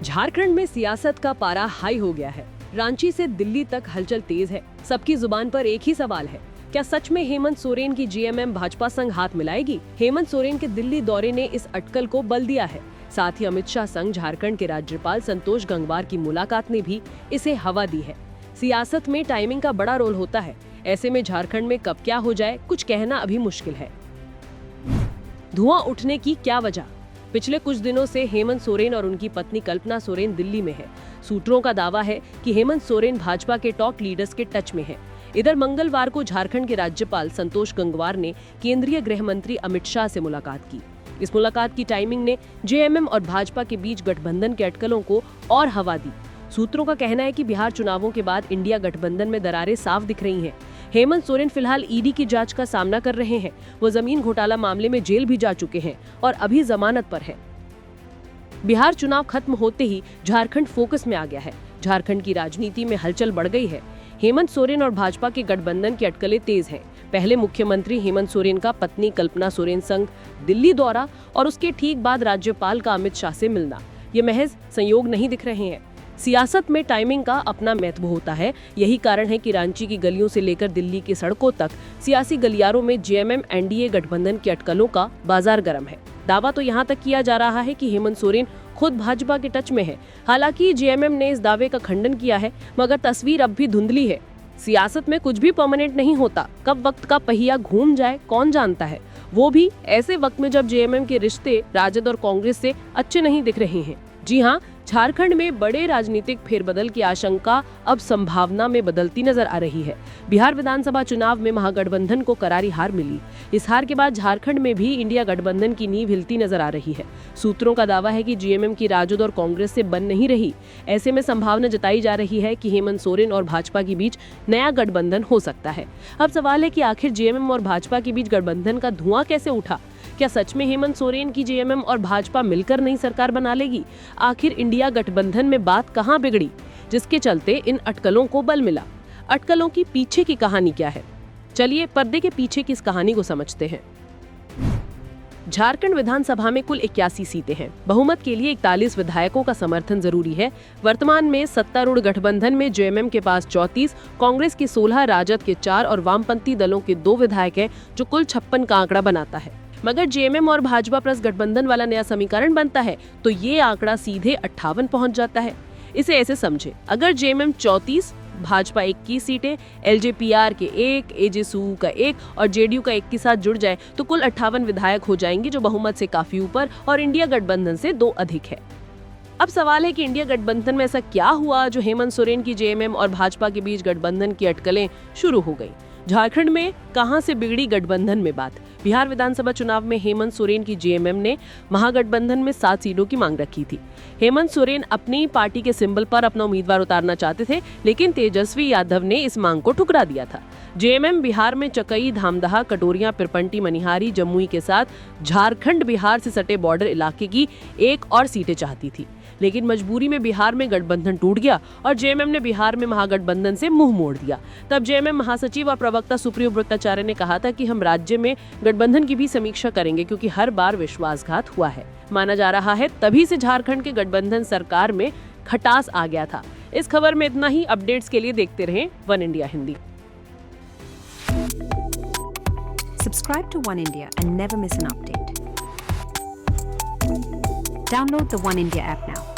झारखंड में सियासत का पारा हाई हो गया है। रांची से दिल्ली तक हलचल तेज है। सबकी जुबान पर एक ही सवाल है, क्या सच में हेमंत सोरेन की जीएमएम भाजपा संग हाथ मिलाएगी? हेमंत सोरेन के दिल्ली दौरे ने इस अटकल को बल दिया है। साथ ही अमित शाह संग झारखंड के राज्यपाल संतोष गंगवार की मुलाकात ने भी इसे हवा दी है। सियासत में टाइमिंग का बड़ा रोल होता है। ऐसे में झारखंड में कब क्या हो जाए, कुछ कहना अभी मुश्किल है। धुआं उठने की क्या वजह? पिछले कुछ दिनों से हेमंत सोरेन और उनकी पत्नी कल्पना सोरेन दिल्ली में है। सूत्रों का दावा है कि हेमंत सोरेन भाजपा के टॉप लीडर्स के टच में है। इधर मंगलवार को झारखंड के राज्यपाल संतोष गंगवार ने केंद्रीय गृह मंत्री अमित शाह से मुलाकात की। इस मुलाकात की टाइमिंग ने जेएमएम और भाजपा के बीच गठबंधन के अटकलों को और हवा दी। सूत्रों का कहना है कि बिहार चुनावों के बाद इंडिया गठबंधन में दरारें साफ दिख रही हैं। हेमंत सोरेन फिलहाल ईडी की जांच का सामना कर रहे हैं। वो जमीन घोटाला मामले में जेल भी जा चुके हैं और अभी जमानत पर है। बिहार चुनाव खत्म होते ही झारखंड फोकस में आ गया है। झारखंड की राजनीति में हलचल बढ़ गई है। हेमंत सोरेन और भाजपा के गठबंधन की अटकलें तेज हैं। पहले मुख्यमंत्री हेमंत सोरेन का पत्नी कल्पना सोरेन संग दिल्ली दौरा और उसके ठीक बाद राज्यपाल का अमित शाह से मिलना, ये महज संयोग नहीं दिख रहे हैं। सियासत में टाइमिंग का अपना महत्व होता है। यही कारण है कि रांची की गलियों से लेकर दिल्ली की सड़कों तक सियासी गलियारों में जेएमएम एनडीए गठबंधन की अटकलों का बाजार गर्म है। दावा तो यहाँ तक किया जा रहा है कि हेमंत सोरेन खुद भाजपा के टच में है। हालांकि जेएमएम ने इस दावे का खंडन किया है, मगर तस्वीर अब भी धुंधली है। सियासत में कुछ भी परमानेंट नहीं होता। कब वक्त का पहिया घूम जाए कौन जानता है, वो भी ऐसे वक्त में जब जेएमएम के रिश्ते राजद और कांग्रेस से अच्छे नहीं दिख रहे हैं। जी हाँ, झारखंड में बड़े राजनीतिक फेरबदल की आशंका अब संभावना में बदलती नजर आ रही है। बिहार विधानसभा चुनाव में महागठबंधन को करारी हार मिली। इस हार के बाद झारखंड में भी इंडिया गठबंधन की नींव हिलती नजर आ रही है। सूत्रों का दावा है कि जेएमएम की राजद और कांग्रेस से बन नहीं रही। ऐसे में संभावना जताई जा रही है कि हेमंत सोरेन और भाजपा के बीच नया गठबंधन हो सकता है। अब सवाल है कि आखिर जेएमएम और भाजपा के बीच गठबंधन का धुआं कैसे उठा? क्या सच में हेमंत सोरेन की जेएमएम और भाजपा मिलकर नई सरकार बना लेगी? आखिर इंडिया गठबंधन में बात कहां बिगड़ी, जिसके चलते इन अटकलों को बल मिला? अटकलों की पीछे की कहानी क्या है? चलिए पर्दे के पीछे की इस कहानी को समझते हैं। झारखंड विधानसभा में कुल 81 सीटें हैं। बहुमत के लिए 41 विधायकों का समर्थन जरूरी है। वर्तमान में सत्तारूढ़ गठबंधन में जेएमएम के पास 34, कांग्रेस के 16, राजद के 4 और वामपंथी दलों के 2 विधायक हैं, जो कुल 56 का आंकड़ा बनाता है। मगर जेएमएम और भाजपा प्लस गठबंधन वाला नया समीकरण बनता है तो ये आंकड़ा सीधे 58 पहुंच जाता है। इसे ऐसे समझे, अगर जेएमएम 34, भाजपा 21 सीटें, एलजेपीआर के 1, एजेसू का 1 और जेडीयू का 1 के साथ जुड़ जाए तो कुल 58 विधायक हो जाएंगे, जो बहुमत से काफी ऊपर और इंडिया गठबंधन से 2 अधिक है। अब सवाल है कि इंडिया गठबंधन में ऐसा क्या हुआ जो हेमंत सोरेन की जेएमएम और भाजपा के बीच गठबंधन की अटकलें शुरू हो गई? झारखंड में कहां से बिगड़ी गठबंधन में बात? बिहार विधानसभा चुनाव में हेमंत सोरेन की जेएमएम ने महागठबंधन में 7 सीटों की मांग रखी थी। हेमंत सोरेन अपनी पार्टी के सिंबल पर अपना उम्मीदवार उतारना चाहते थे, लेकिन तेजस्वी यादव ने इस मांग को ठुकरा दिया था। जेएमएम बिहार में चकई, धामदहा, कटोरिया, पिरपंटी, मनिहारी, जमुई के साथ झारखंड बिहार से सटे बॉर्डर इलाके की 1 और सीटें चाहती थी, लेकिन मजबूरी में बिहार में गठबंधन टूट गया और जेएमएम ने बिहार में महागठबंधन से मुंह मोड़ दिया। तब जेएमएम महासचिव और प्रवक्ता सुप्रियो भट्टाचार्य ने कहा था कि हम राज्य में गठबंधन की भी समीक्षा करेंगे, क्योंकि हर बार विश्वासघात हुआ है। माना जा रहा है तभी से झारखंड के गठबंधन सरकार में खटास आ गया था। इस खबर में इतना ही। अपडेट्स के लिए देखते रहें one India Hindi. Subscribe to One India and never miss an update. Download the One India app now.